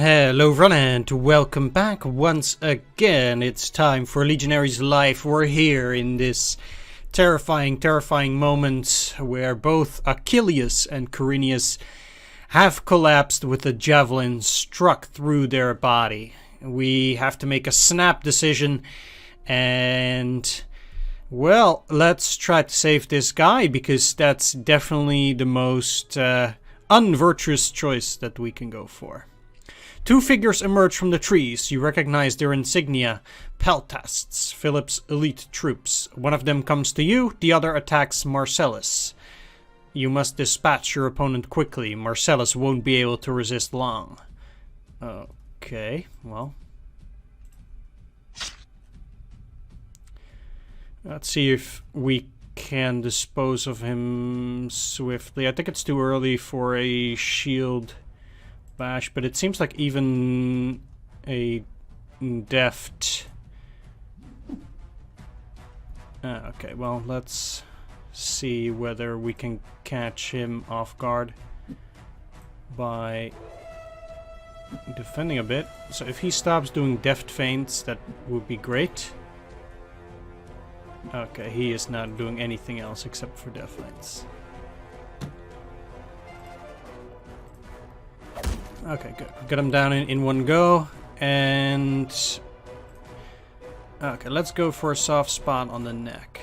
Hello everyone and welcome back once again. It's time for Legionary's Life. We're here in this terrifying moment where both Achilles and Carinius have collapsed with a javelin struck through their body. We have to make a snap decision and, well, let's try to save this guy because that's definitely the most unvirtuous choice that we can go for. Two figures emerge from the trees. You recognize their insignia, Peltasts, Philip's elite troops. One of them comes to you, the other attacks Marcellus. You must dispatch your opponent quickly. Marcellus won't be able to resist long. Okay, well. Let's see if we can dispose of him swiftly. I think it's too early for a shield bash, but it seems like even a deft... okay, well, let's see whether we can catch him off guard by defending a bit. So if he stops doing deft feints, that would be great. Okay, he is not doing anything else except for deft feints. Okay, good. Get him down in one go. And... okay, let's go for a soft spot on the neck.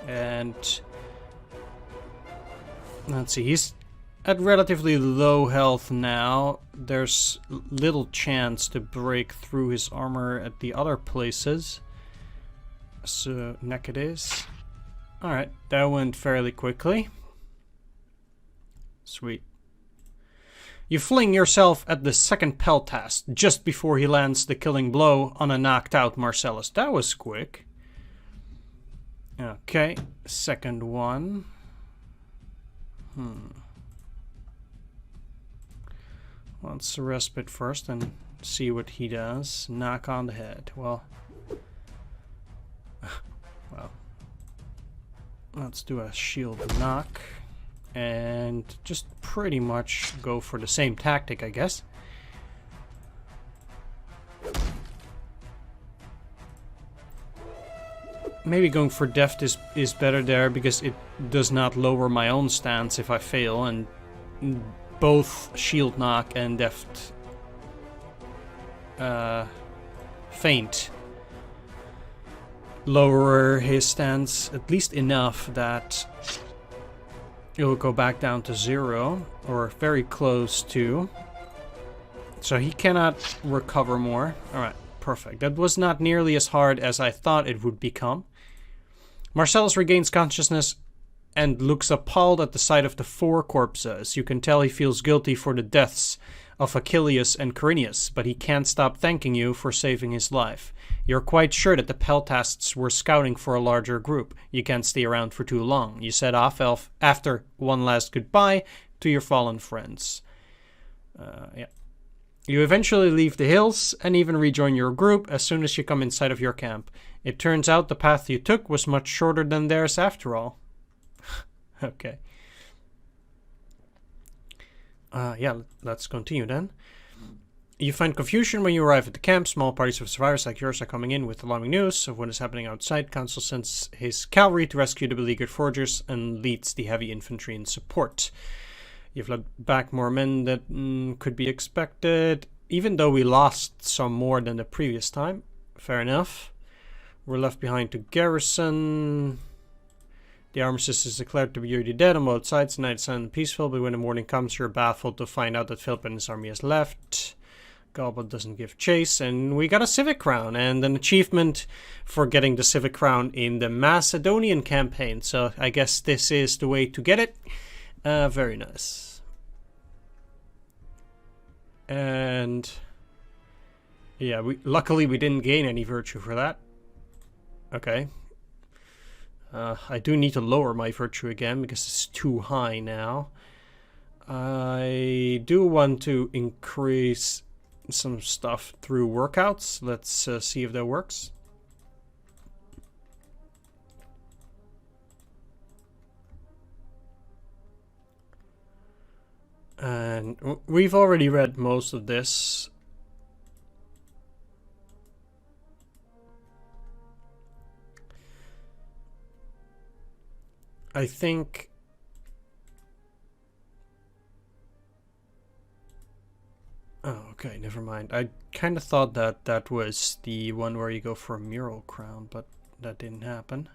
And... let's see, he's at relatively low health now. There's little chance to break through his armor at the other places. So, neck it is. Alright, that went fairly quickly. Sweet. You fling yourself at the second Peltast just before he lands the killing blow on a knocked out Marcellus. That was quick. Okay, second one. Let's respite first and see what he does. Knock on the head. Well, let's do a shield knock. And just pretty much go for the same tactic, I guess. Maybe going for deft is better there because it does not lower my own stance if I fail, and both shield knock and deft feint lower his stance at least enough that it will go back down to 0, or very close to. So he cannot recover more. Alright, perfect. That was not nearly as hard as I thought it would become. Marcellus regains consciousness and looks appalled at the sight of the 4 corpses. You can tell he feels guilty for the deaths of Achilles and Carinius, but he can't stop thanking you for saving his life. You're quite sure that the Peltasts were scouting for a larger group. You can't stay around for too long. You set off after one last goodbye to your fallen friends. Yeah. You eventually leave the hills and even rejoin your group as soon as you come inside of your camp. It turns out the path you took was much shorter than theirs after all. Okay. Yeah, let's continue then. You find confusion when you arrive at the camp. Small parties of survivors like yours are coming in with alarming news of what is happening outside. Council sends his cavalry to rescue the beleaguered foragers and leads the heavy infantry in support. You've led back more men than could be expected, even though we lost some more than the previous time. Fair enough. We're left behind to garrison. The armistice is declared to be already dead on both sides. The night is silent and peaceful, but when the morning comes, you're baffled to find out that Philip and his army has left. Galba doesn't give chase, and we got a civic crown and an achievement for getting the civic crown in the Macedonian campaign. So I guess this is the way to get it. Very nice. And yeah, luckily we didn't gain any virtue for that. Okay. I do need to lower my virtue again because it's too high now. I do want to increase some stuff through workouts. Let's see if that works. And we've already read most of this. I think... Oh, okay, never mind. I kind of thought that that was the one where you go for a mural crown, but that didn't happen.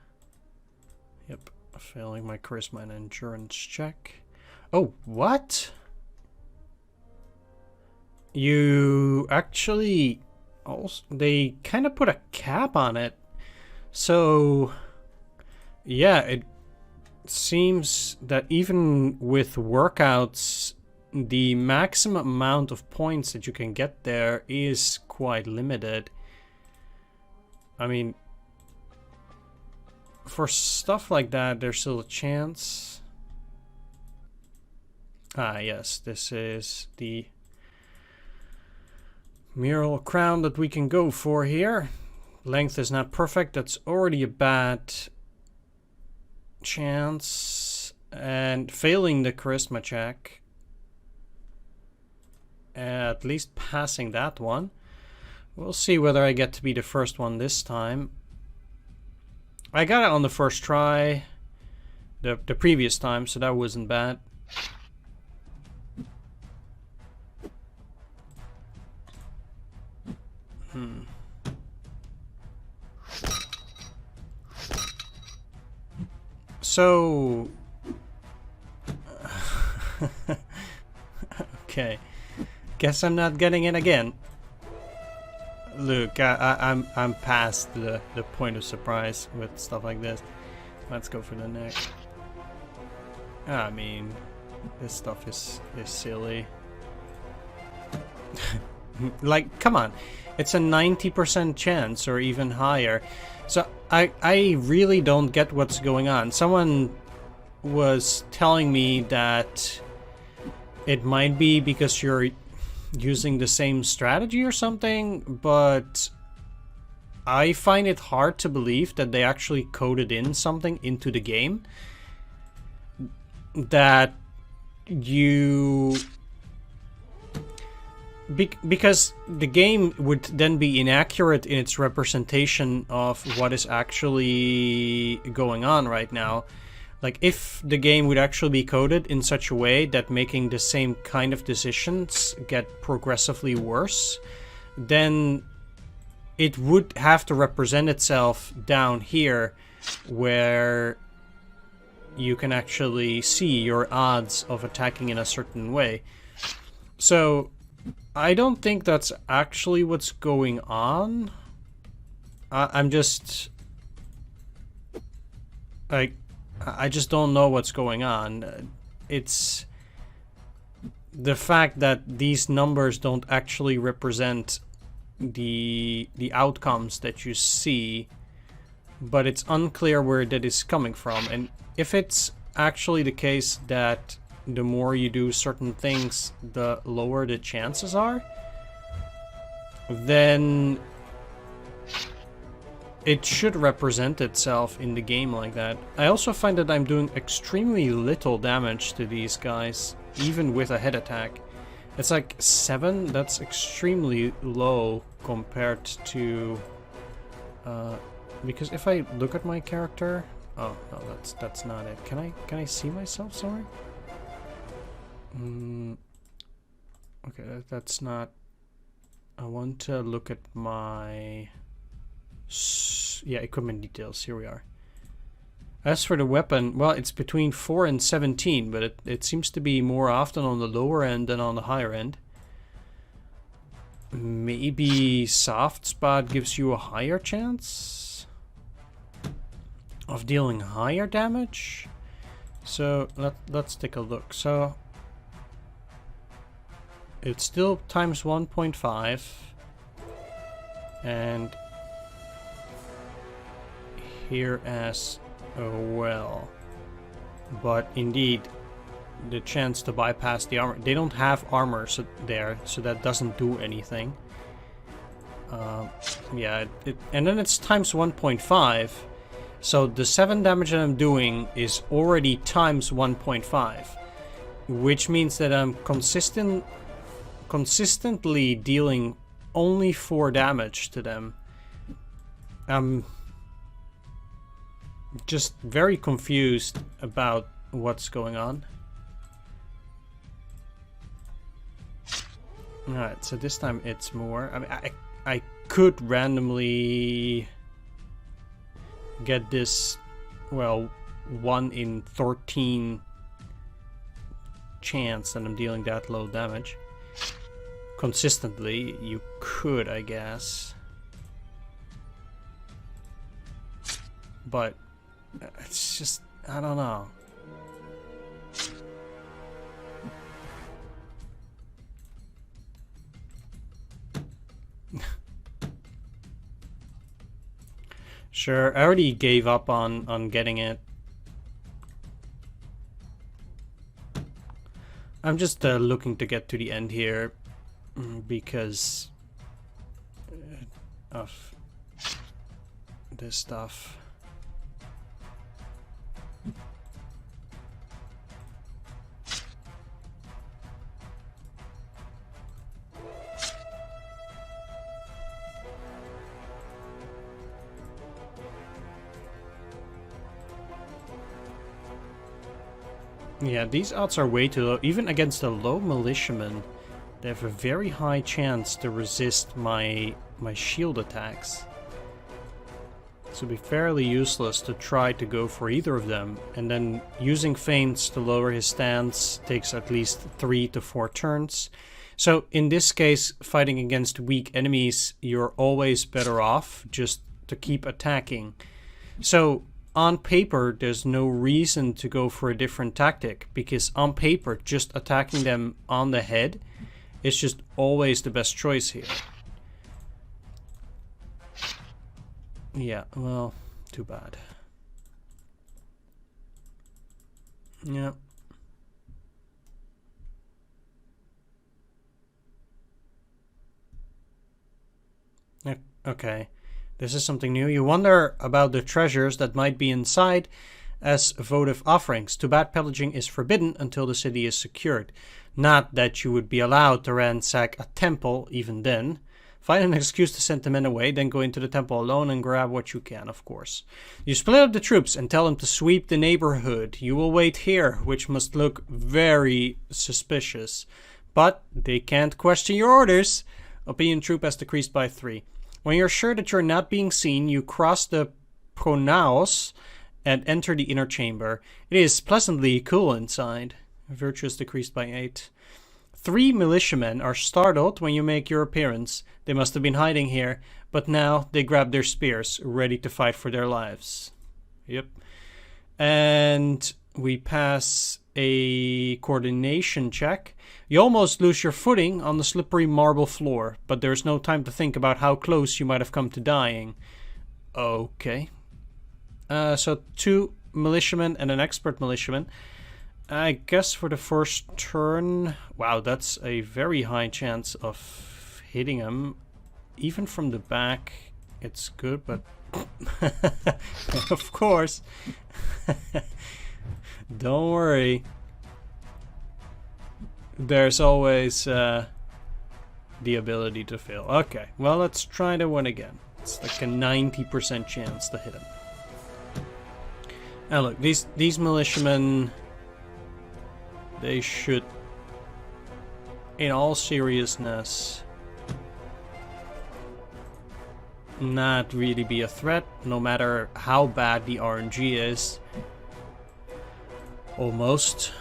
Yep, failing my charisma and endurance check. Oh, what? You actually... also, they kind of put a cap on it. So, yeah, it seems that even with workouts, the maximum amount of points that you can get there is quite limited. I mean, for stuff like that, there's still a chance. Ah, yes, this is the mural crown that we can go for here. Length is not perfect. That's already a bad chance. And failing the charisma check. At least passing that one. We'll see whether I get to be the first one this time. I got it on the first try the previous time, so that wasn't bad. So... okay. Guess I'm not getting it again. Look, I'm past the point of surprise with stuff like this. Let's go for the next. I mean, this stuff is silly. Like, come on. It's a 90% chance or even higher. So I really don't get what's going on. Someone was telling me that it might be because you're using the same strategy or something, but I find it hard to believe that they actually coded in something into the game that you... because the game would then be inaccurate in its representation of what is actually going on right now. Like, if the game would actually be coded in such a way that making the same kind of decisions get progressively worse, then it would have to represent itself down here where you can actually see your odds of attacking in a certain way. So I don't think that's actually what's going on. I'm just... like... I just don't know what's going on. It's the fact that these numbers don't actually represent the outcomes that you see, but it's unclear where that is coming from. And if it's actually the case that the more you do certain things, the lower the chances are, then it should represent itself in the game like that. I also find that I'm doing extremely little damage to these guys, even with a head attack. It's like 7, that's extremely low compared to... because if I look at my character... oh, no, that's not it. Can I see myself somewhere? Okay, that's not... I want to look at my... yeah, equipment details. Here we are. As for the weapon, well, it's between 4 and 17, but it seems to be more often on the lower end than on the higher end. Maybe soft spot gives you a higher chance of dealing higher damage. So let's take a look. So it's still times 1.5, and here as well, but indeed the chance to bypass the armor, they don't have armor there, so that doesn't do anything. Yeah, and then it's times 1.5, so the 7 damage that I'm doing is already times 1.5, which means that I'm consistently dealing only 4 damage to them. I'm just very confused about what's going on. Alright, so this time it's more. I mean, I could randomly get this, well, 1 in 13 chance that I'm dealing that low damage. Consistently, you could, I guess. But it's just, I don't know. Sure, I already gave up on getting it. I'm just looking to get to the end here because of this stuff. Yeah, these odds are way too low. Even against a low militiaman, they have a very high chance to resist my shield attacks. So it'd be fairly useless to try to go for either of them. And then using feints to lower his stance takes at least 3 to 4 turns. So in this case, fighting against weak enemies, you're always better off just to keep attacking. So on paper, there's no reason to go for a different tactic, because on paper, just attacking them on the head is just always the best choice here. Yeah, well, too bad. Yeah. Okay. This is something new. You wonder about the treasures that might be inside as votive offerings. Too bad pillaging is forbidden until the city is secured. Not that you would be allowed to ransack a temple even then. Find an excuse to send the men away, then go into the temple alone and grab what you can, of course. You split up the troops and tell them to sweep the neighborhood. You will wait here, which must look very suspicious. But they can't question your orders. Opinion troop has decreased by 3. When you're sure that you're not being seen, you cross the pronaos and enter the inner chamber. It is pleasantly cool inside. Virtue is decreased by 8. 3 militiamen are startled when you make your appearance. They must have been hiding here, but now they grab their spears, ready to fight for their lives. Yep. And we pass a coordination check. You almost lose your footing on the slippery marble floor, but there's no time to think about how close you might have come to dying. Okay. So 2 militiamen and an expert militiaman. I guess for the first turn... Wow, that's a very high chance of hitting him. Even from the back, it's good, but... Of course. Don't worry. There's always the ability to fail. Okay, well, let's try that one again. It's like a 90% chance to hit him. Now look, these militiamen... They should, in all seriousness, not really be a threat, no matter how bad the RNG is. Almost.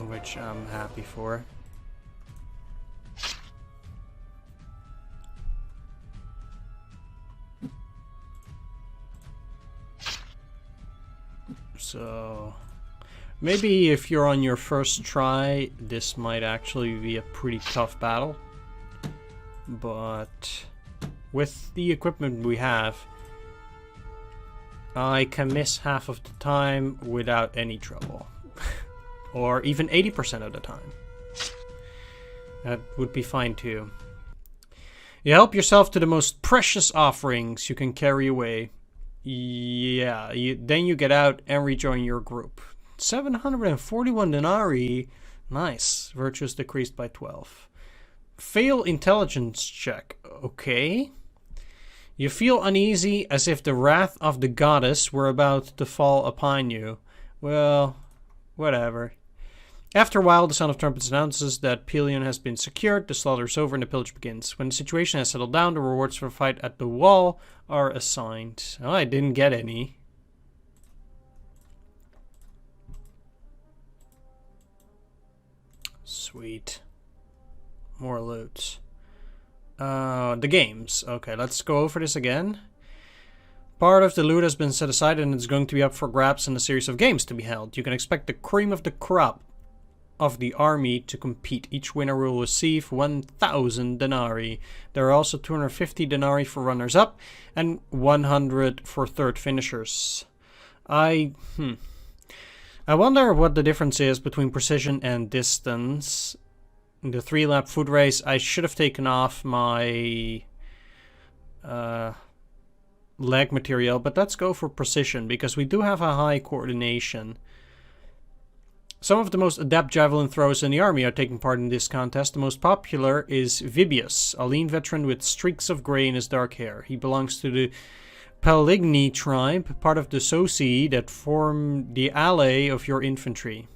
Which I'm happy for. So maybe if you're on your first try, this might actually be a pretty tough battle. But with the equipment we have, I can miss half of the time without any trouble. Or even 80% of the time. That would be fine too. You help yourself to the most precious offerings you can carry away. Yeah, then you get out and rejoin your group. 741 denarii. Nice. Virtues decreased by 12. Fail intelligence check. Okay. You feel uneasy as if the wrath of the goddess were about to fall upon you. Well, whatever. After a while, the Son of Trumpets announces that Pelion has been secured, the slaughter is over, and the pillage begins. When the situation has settled down, the rewards for a fight at the wall are assigned. Oh, I didn't get any. Sweet. More loot. The games. Okay, let's go over this again. Part of the loot has been set aside and it's going to be up for grabs in a series of games to be held. You can expect the cream of the crop of the army to compete. Each winner will receive 1,000 denarii. There are also 250 denarii for runners-up and 100 for third finishers. I wonder what the difference is between precision and distance. In the 3-lap foot race, I should have taken off my leg material, but let's go for precision because we do have a high coordination. Some of the most adept javelin throwers in the army are taking part in this contest. The most popular is Vibius, a lean veteran with streaks of gray in his dark hair. He belongs to the Paligni tribe, part of the Socii that form the ally of your infantry.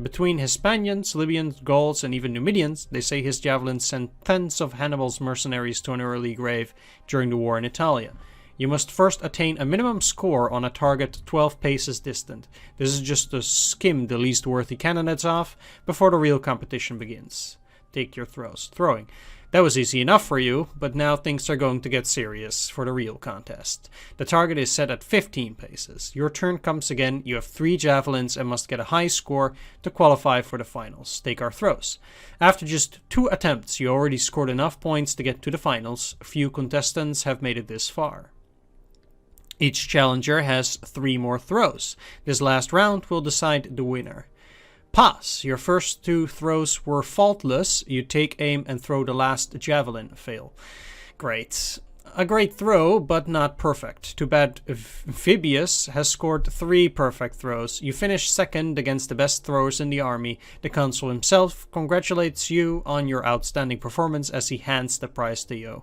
Between Hispanians, Libyans, Gauls, and even Numidians, they say his javelins sent tens of Hannibal's mercenaries to an early grave during the war in Italia. You must first attain a minimum score on a target 12 paces distant. This is just to skim the least worthy candidates off before the real competition begins. Take your throws. Throwing. That was easy enough for you, but now things are going to get serious for the real contest. The target is set at 15 paces. Your turn comes again. You have 3 javelins and must get a high score to qualify for the finals. Take our throws. After just 2 attempts, you already scored enough points to get to the finals. Few contestants have made it this far. Each challenger has 3 more throws. This last round will decide the winner. Pass. Your first 2 throws were faultless. You take aim and throw the last javelin. Fail. Great. A great throw, but not perfect. Too bad Vibius has scored 3 perfect throws. You finish second against the best throwers in the army. The consul himself congratulates you on your outstanding performance as he hands the prize to you.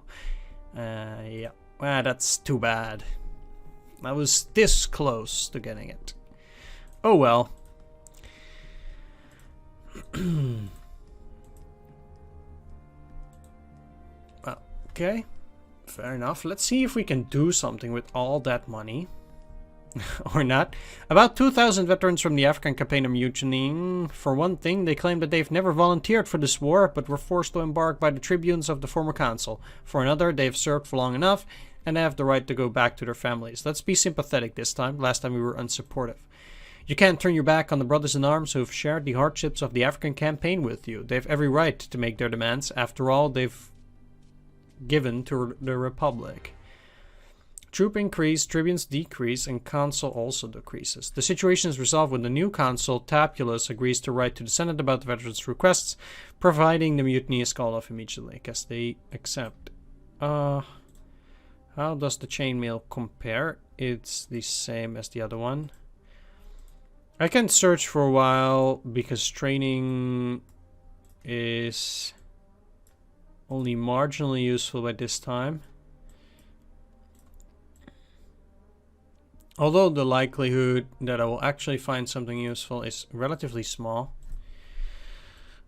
Yeah. That's too bad. I was this close to getting it. Oh well. Okay. Fair enough. Let's see if we can do something with all that money. Or not. About 2,000 veterans from the African campaign are mutinying. For one thing, they claim that they've never volunteered for this war, but were forced to embark by the tribunes of the former consul. For another, they've served for long enough and have the right to go back to their families. Let's be sympathetic this time. Last time we were unsupportive. You can't turn your back on the brothers in arms who have shared the hardships of the African campaign with you. They have every right to make their demands. After all, they've given to the Republic. Troop increase, tribunes decrease, and consul also decreases. The situation is resolved when the new consul, Tapulus, agrees to write to the Senate about the veterans' requests, providing the mutiny is called off immediately. I guess they accept. How does the chainmail compare? It's the same as the other one. I can search for a while because training is only marginally useful by this time. Although the likelihood that I will actually find something useful is relatively small.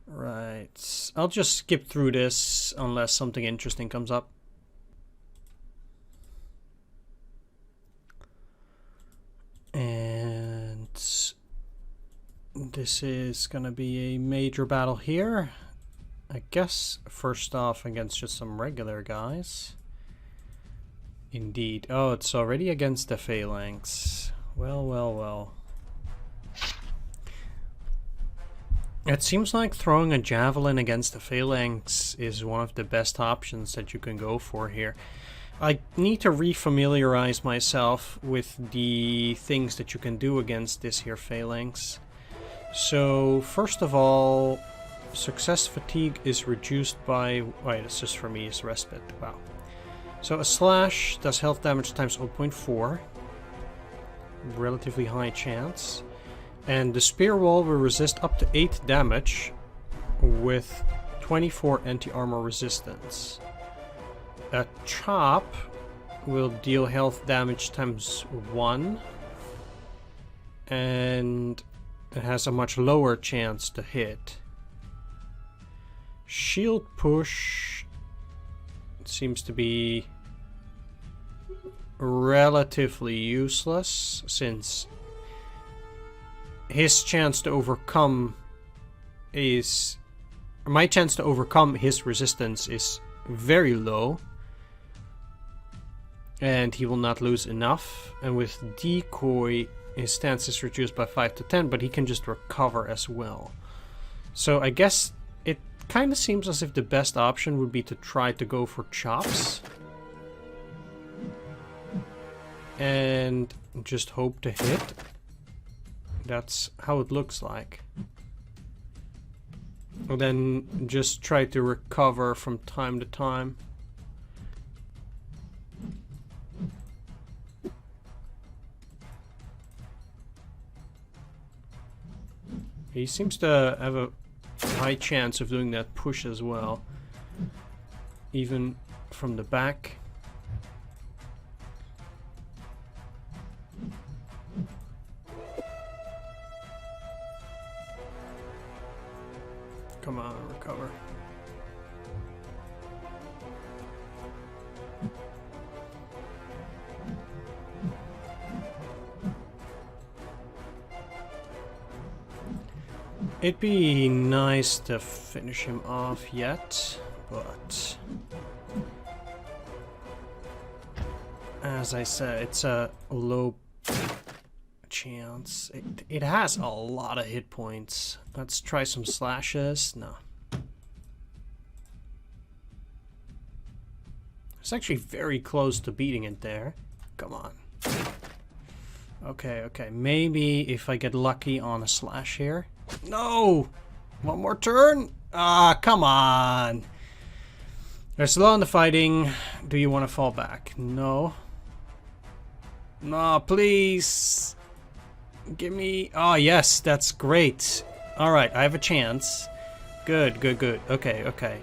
Right. I'll just skip through this unless something interesting comes up. And this is gonna be a major battle here. I guess first off against just some regular guys. Indeed. Oh, it's already against the Phalanx. Well, well, well. It seems like throwing a javelin against the Phalanx is one of the best options that you can go for here. I need to refamiliarize myself with the things that you can do against this here Phalanx. So, first of all, success fatigue is reduced by... Wait, it's just for me, it's respite. Wow. So a slash does health damage times 0.4. relatively high chance. And the spear wall will resist up to 8 damage with 24 anti-armor resistance. A chop will deal health damage times 1. And it has a much lower chance to hit. Shield push seems to be relatively useless, since his chance to overcome is... my chance to overcome his resistance is very low. And he will not lose enough. And with decoy, his stance is reduced by 5 to 10, but he can just recover as well. So I guess it kind of seems as if the best option would be to try to go for chops. And just hope to hit. That's how it looks like. And then just try to recover from time to time. He seems to have a high chance of doing that push as well. Even from the back. Come on, recover. It'd be nice to finish him off yet, but as I said, it's a low chance. It has a lot of hit points. Let's try some slashes. No. It's actually very close to beating it there. Come on. Okay, okay. Maybe if I get lucky on a slash here. No! One more turn? Ah, come on! They're slow on the fighting. Do you want to fall back? No. No, please! Give me... oh, yes, that's great. Alright, I have a chance. Good, good, good. Okay, okay.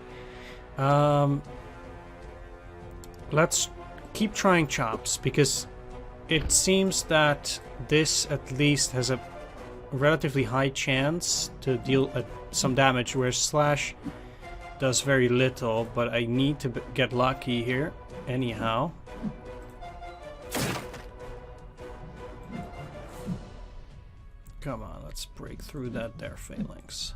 Let's keep trying chops, because it seems that this at least has a relatively high chance to deal some damage, whereas slash does very little, but I need to get lucky here anyhow. Come on, let's break through that there, Phalanx.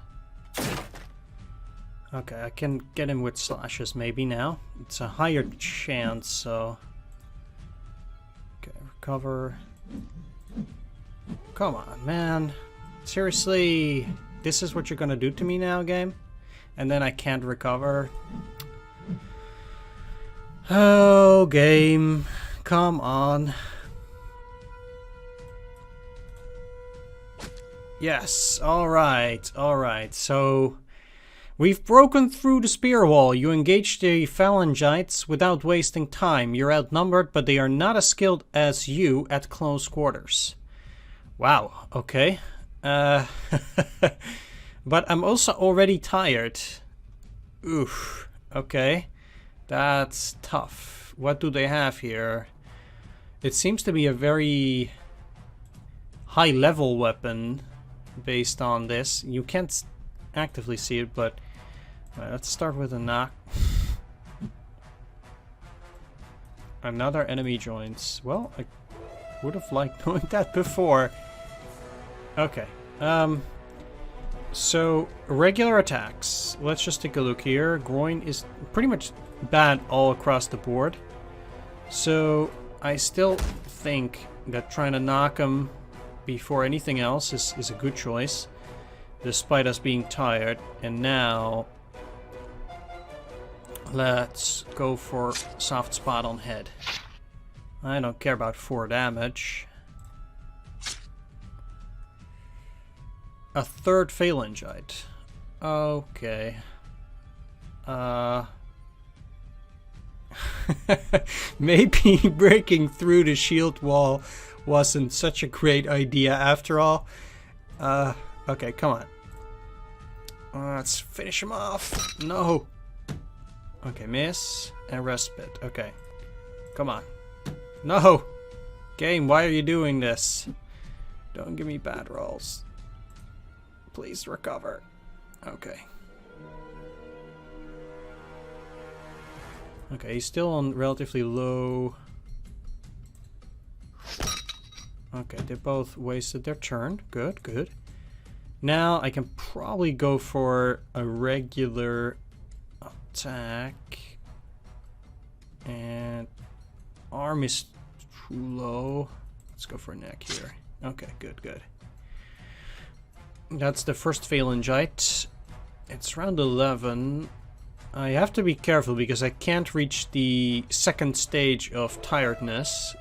Okay, I can get him with slashes maybe now. It's a higher chance, so... okay, recover. Come on, man. Seriously? This is what you're gonna do to me now, game? And then I can't recover? Oh, game. Come on. Yes, alright, alright. So, we've broken through the spear wall. You engage the Phalangites without wasting time. You're outnumbered, but they are not as skilled as you at close quarters. Wow, okay. But I'm also already tired. Oof, okay. That's tough. What do they have here? It seems to be a very high level weapon based on this. You can't actively see it, but let's start with a knock. Another enemy joins. Well, I would have liked knowing that before. Okay. So, regular attacks. Let's just take a look here. Groin is pretty much bad all across the board. So, I still think that trying to knock him before anything else is a good choice, despite us being tired. And now, let's go for soft spot on head. I don't care about 4 damage. A third Phalangite. Okay. Maybe breaking through the shield wall wasn't such a great idea after all. Okay, come on. Let's finish him off. No. Okay, miss and respite. Okay. Come on. No! Game, why are you doing this? Don't give me bad rolls. Please recover. Okay. Okay, he's still on relatively low. Okay, they both wasted their turn. Good, good. Now I can probably go for a regular attack. And arm is too low. Let's go for a neck here. Okay, good, good. That's the first phalangeite. It's round 11. I have to be careful because I can't reach the second stage of tiredness.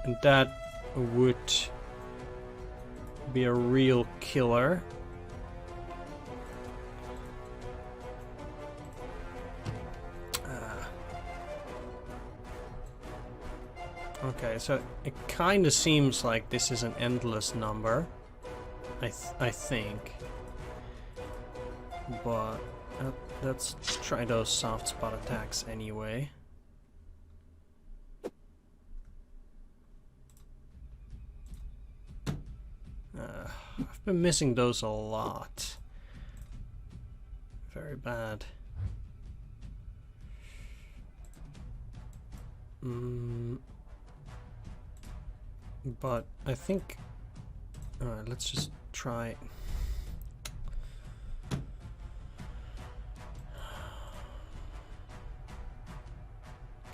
And that would be a real killer. Okay, so it kind of seems like this is an endless number. I think. But let's try those soft spot attacks anyway. I've been missing those a lot. Very bad. But I think... Alright, let's just try...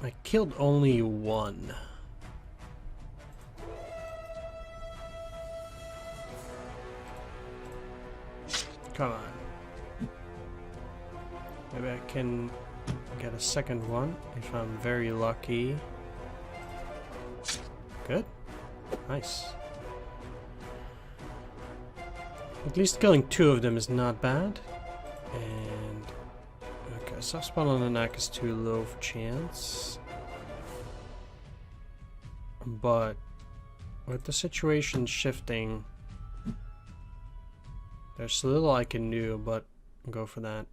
I killed only one. Come on. Maybe I can get a second one if I'm very lucky. Good. Nice. At least killing two of them is not bad. And... okay, soft spot on the neck is too low for chance. But with the situation shifting, there's little I can do, but I'll go for that.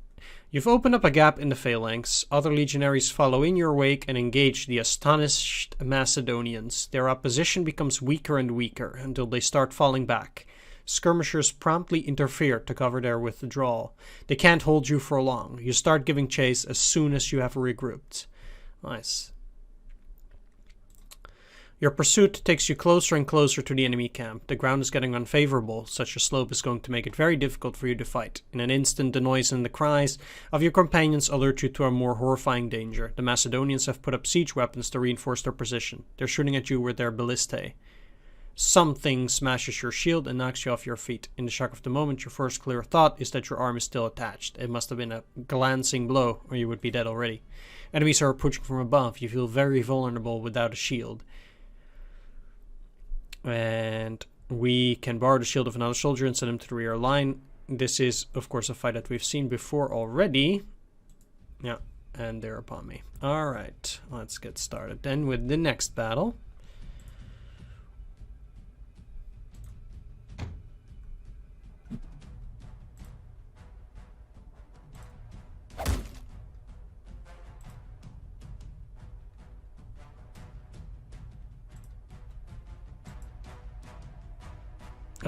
You've opened up a gap in the Phalanx. Other legionaries follow in your wake and engage the astonished Macedonians. Their opposition becomes weaker and weaker until they start falling back. Skirmishers promptly interfere to cover their withdrawal. They can't hold you for long. You start giving chase as soon as you have regrouped. Nice. Your pursuit takes you closer and closer to the enemy camp. The ground is getting unfavorable. Such a slope is going to make it very difficult for you to fight. In an instant, the noise and the cries of your companions alert you to a more horrifying danger. The Macedonians have put up siege weapons to reinforce their position. They're shooting at you with their ballistae. Something smashes your shield and knocks you off your feet. In the shock of the moment, your first clear thought is that your arm is still attached. It must have been a glancing blow, or you would be dead already. Enemies are approaching from above. You feel very vulnerable without a shield. And we can borrow the shield of another soldier and send him to the rear line. This is, of course, a fight that we've seen before already. Yeah, and they're upon me. Alright, let's get started then with the next battle.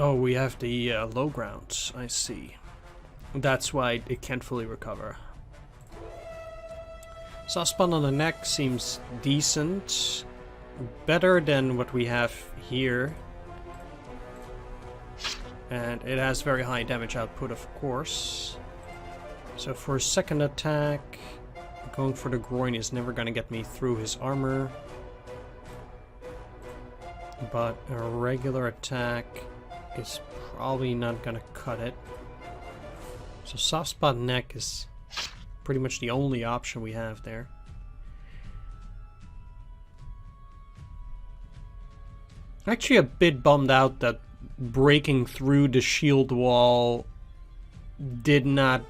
Oh, we have the low ground. I see. That's why it can't fully recover. Soft spot on the neck seems decent. Better than what we have here. And it has very high damage output, of course. So for a second attack, going for the groin is never going to get me through his armor. But a regular attack is probably not gonna cut it. So soft spot neck is pretty much the only option we have there. Actually a bit bummed out that breaking through the shield wall did not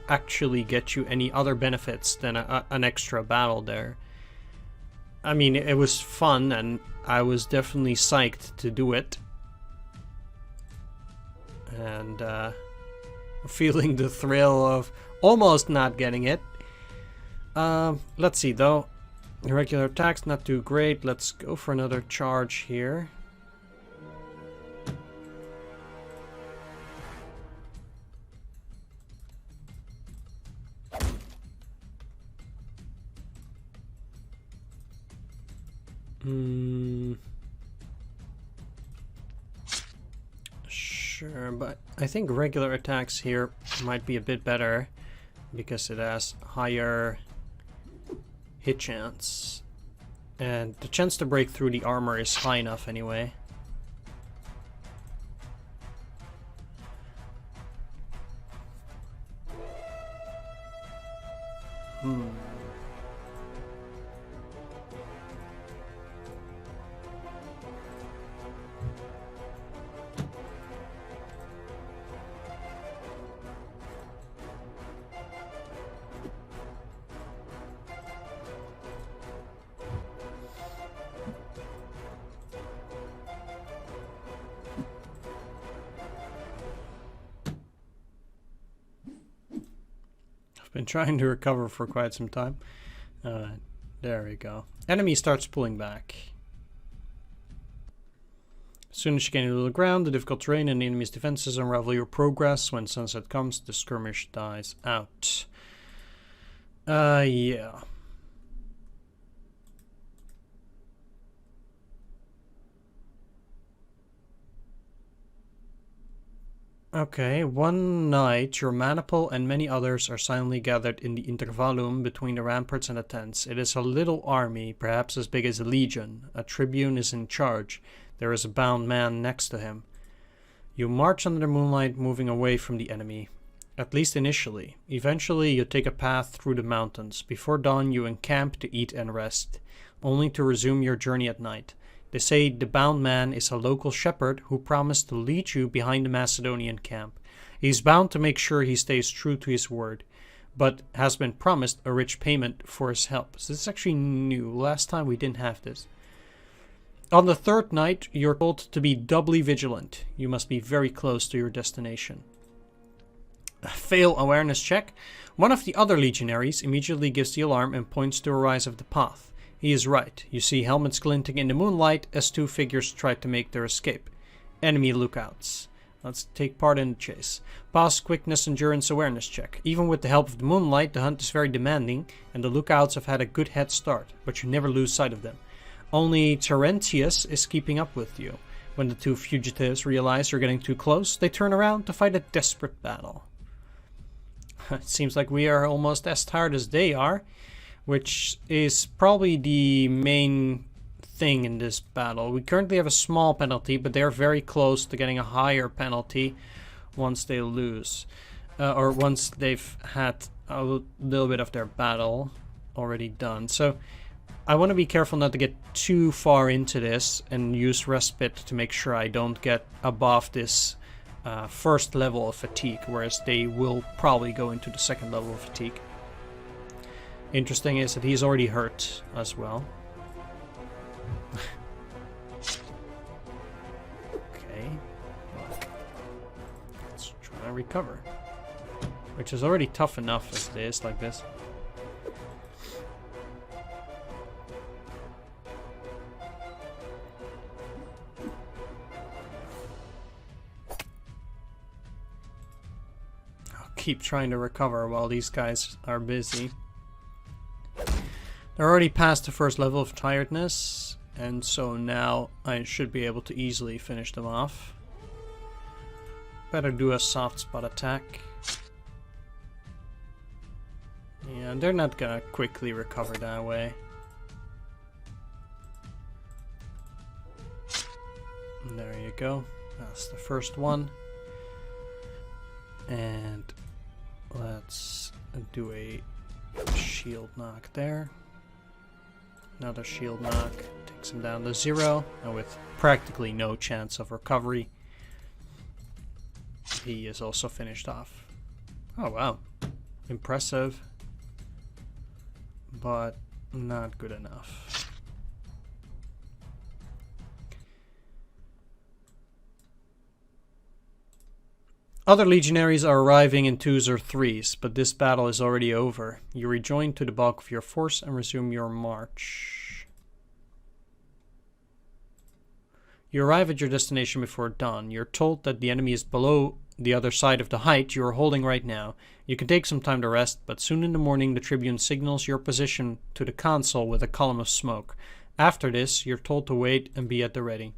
actually get you any other benefits than an extra battle there. I mean, it was fun and I was definitely psyched to do it. And feeling the thrill of almost not getting it. Let's see though. Irregular attacks, not too great. Let's go for another charge here. Sure, but I think regular attacks here might be a bit better because it has higher hit chance. And the chance to break through the armor is high enough anyway. Been trying to recover for quite some time. There we go. Enemy starts pulling back. As soon as you get into the ground, the difficult terrain and the enemy's defenses unravel your progress. When sunset comes, the skirmish dies out. Yeah. Okay, one night your maniple and many others are silently gathered in the intervallum between the ramparts and the tents. It is a little army, perhaps as big as a legion. A tribune is in charge. There is a bound man next to him. You march under the moonlight, moving away from the enemy. At least initially. Eventually you take a path through the mountains. Before dawn you encamp to eat and rest, only to resume your journey at night. They say the bound man is a local shepherd who promised to lead you behind the Macedonian camp. He is bound to make sure he stays true to his word, but has been promised a rich payment for his help. So this is actually new. Last time we didn't have this. On the third night, you're told to be doubly vigilant. You must be very close to your destination. Fail awareness check. One of the other legionaries immediately gives the alarm and points to a rise of the path. He is right. You see helmets glinting in the moonlight as two figures try to make their escape. Enemy lookouts. Let's take part in the chase. Pass quickness, endurance, awareness check. Even with the help of the moonlight, the hunt is very demanding, and the lookouts have had a good head start, but you never lose sight of them. Only Terentius is keeping up with you. When the two fugitives realize you're getting too close, they turn around to fight a desperate battle. It seems like we are almost as tired as they are, which is probably the main thing in this battle. We currently have a small penalty, but they're very close to getting a higher penalty once they lose. Or once they've had a little bit of their battle already done. So I want to be careful not to get too far into this and use respite to make sure I don't get above this first level of fatigue, whereas they will probably go into the second level of fatigue. Interesting is that he's already hurt as well. Okay. Let's try to recover. Which is already tough enough as it is like this. I'll keep trying to recover while these guys are busy. They're already past the first level of tiredness, and so now I should be able to easily finish them off. Better do a soft spot attack. Yeah, they're not gonna quickly recover that way. And there you go. That's the first one. And let's do a shield knock there. Another shield knock takes him down to 0, and with practically no chance of recovery, he is also finished off. Oh wow, impressive, but not good enough. Other legionaries are arriving in 2s or 3s, but this battle is already over. You rejoin to the bulk of your force and resume your march. You arrive at your destination before dawn. You're told that the enemy is below the other side of the height you are holding right now. You can take some time to rest, but soon in the morning the Tribune signals your position to the consul with a column of smoke. After this, you're told to wait and be at the ready.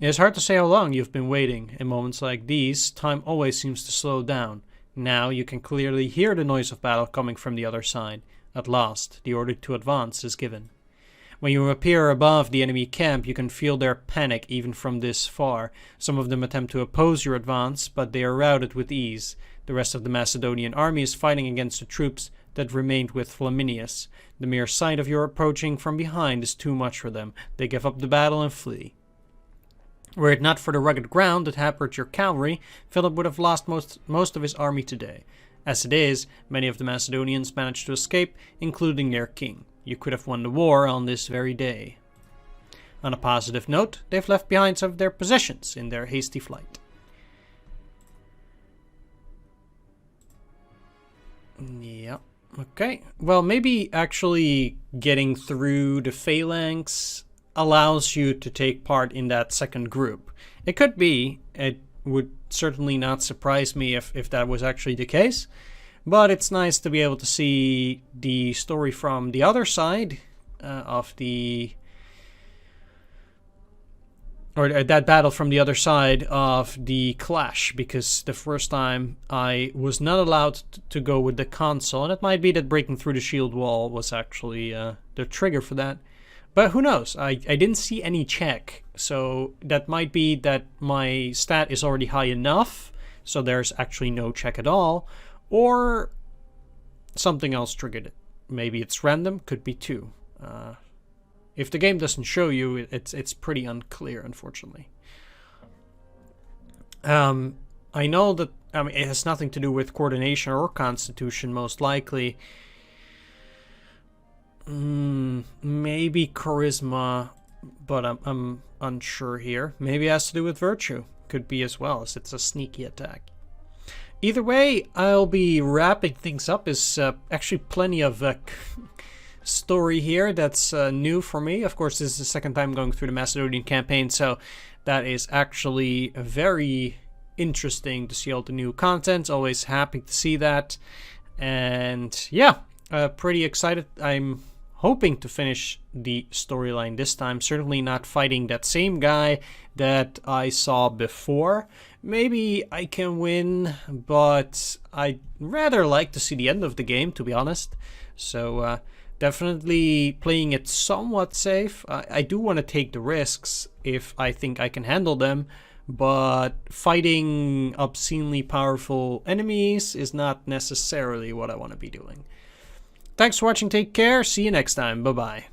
It is hard to say how long you've been waiting. In moments like these, time always seems to slow down. Now you can clearly hear the noise of battle coming from the other side. At last, the order to advance is given. When you appear above the enemy camp, you can feel their panic even from this far. Some of them attempt to oppose your advance, but they are routed with ease. The rest of the Macedonian army is fighting against the troops that remained with Flaminius. The mere sight of your approaching from behind is too much for them. They give up the battle and flee. Were it not for the rugged ground that hampered your cavalry, Philip would have lost most of his army today. As it is, many of the Macedonians managed to escape, including their king. You could have won the war on this very day. On a positive note, they've left behind some of their possessions in their hasty flight. Yeah, okay. Well, maybe actually getting through the Phalanx allows you to take part in that second group. It could be. It would certainly not surprise me if that was actually the case. But it's nice to be able to see the story from the other side of the... or that battle from the other side of the clash, because the first time I was not allowed to go with the consul, and it might be that breaking through the shield wall was actually the trigger for that. But who knows? I didn't see any check, so that might be that my stat is already high enough, so there's actually no check at all, or something else triggered it. Maybe it's random, could be too. If the game doesn't show you, it's pretty unclear, unfortunately. I know that it has nothing to do with coordination or constitution, most likely. Maybe charisma, but I'm unsure here. Maybe it has to do with virtue. Could be as well, as it's a sneaky attack. Either way, I'll be wrapping things up. There's actually plenty of story here that's new for me. Of course, this is the second time going through the Macedonian campaign, so that is actually very interesting to see all the new content. Always happy to see that. And yeah, pretty excited. I'm hoping to finish the storyline this time. Certainly not fighting that same guy that I saw before. Maybe I can win, but I'd rather like to see the end of the game, to be honest. So definitely playing it somewhat safe. I do want to take the risks if I think I can handle them, but fighting obscenely powerful enemies is not necessarily what I want to be doing. Thanks for watching, take care, see you next time, bye-bye.